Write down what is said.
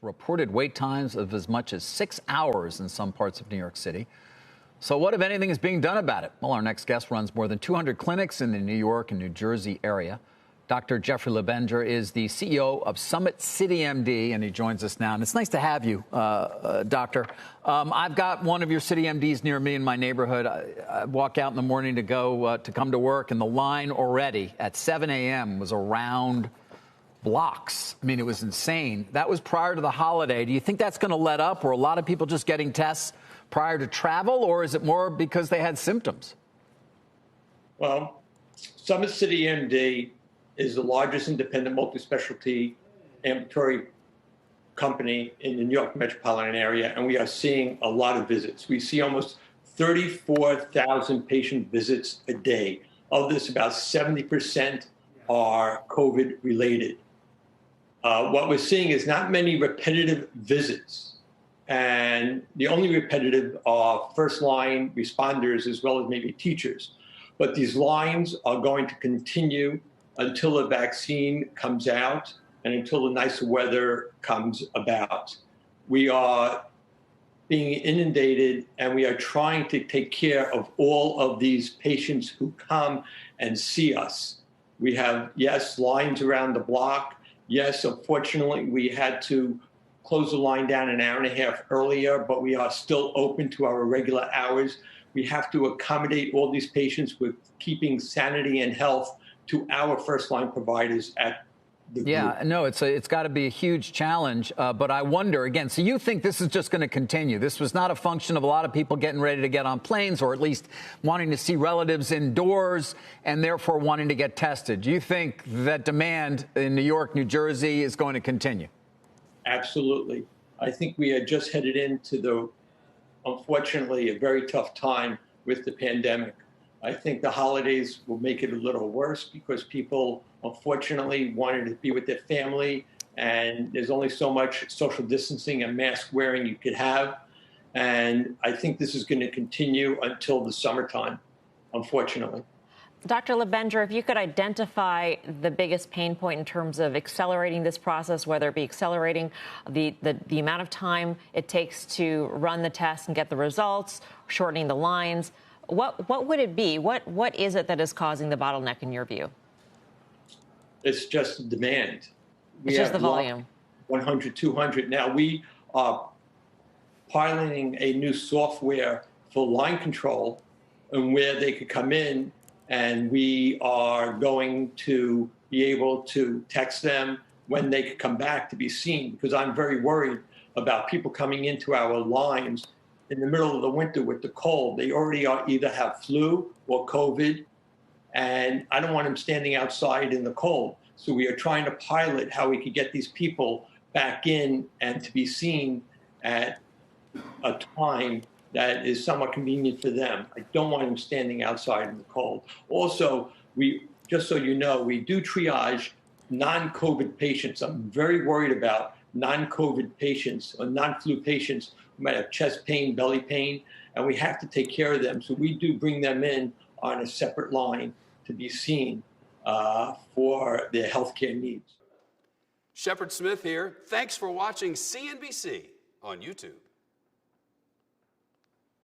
reported wait times of as much as 6 hours in some parts of New York City. So what, if anything, is being done about it? Well, our next guest runs more than 200 clinics in the New York and New Jersey area. Dr. Jeffrey Benger is the CEO of Summit CityMD, and he joins us now. And it's nice to have you, Doctor. I've got one of your CityMDs near me in my neighborhood. I walk out in the morning to go to come to work, and the line already at 7 a.m. was around blocks. I mean, it was insane. That was prior to the holiday. Do you think that's going to let up, or a lot of people just getting tests prior to travel, or is it more because they had symptoms? Well, Summit CityMD is the largest independent multi-specialty ambulatory company in the New York metropolitan area, and we are seeing a lot of visits. We see almost 34,000 patient visits a day. Of this, about 70% are COVID related. What we're seeing is not many repetitive visits, and the only repetitive are first-line responders as well as maybe teachers. But these lines are going to continue until a vaccine comes out and until the nicer weather comes about. We are being inundated, and we are trying to take care of all of these patients who come and see us. We have, yes, lines around the block. Yes, unfortunately, we had to close the line down an hour and a half earlier, but we are still open to our regular hours. We have to accommodate all these patients with keeping sanity and health to our first-line providers at the group. Yeah, no, it's got to be a huge challenge. But I wonder, again, so you think this is just going to continue? This was not a function of a lot of people getting ready to get on planes, or at least wanting to see relatives indoors and therefore wanting to get tested. Do you think that demand in New York, New Jersey is going to continue? Absolutely. I think we are just headed into unfortunately, a very tough time with the pandemic. I think the holidays will make it a little worse because people, unfortunately, wanted to be with their family, and there's only so much social distancing and mask wearing you could have. And I think this is going to continue until the summertime, unfortunately. Dr. Benger, if you could identify the biggest pain point in terms of accelerating this process, whether it be accelerating the amount of time it takes to run the test and get the results, shortening the lines, what would it be? What is it that is causing the bottleneck in your view? It's just the demand. It's just the volume. 100, 200. Now we are piloting a new software for line control, and where they could come in, and we are going to be able to text them when they could come back to be seen, because I'm very worried about people coming into our lines in the middle of the winter with the cold. They already either have flu or COVID, and I don't want them standing outside in the cold. So we are trying to pilot how we could get these people back in and to be seen at a time that is somewhat convenient for them. I don't want them standing outside in the cold. Also, just so you know, we do triage non-COVID patients. I'm very worried about non-COVID patients or non-flu patients who might have chest pain, belly pain, and we have to take care of them. So we do bring them in on a separate line to be seen for their healthcare needs. Shepard Smith here. Thanks for watching CNBC on YouTube.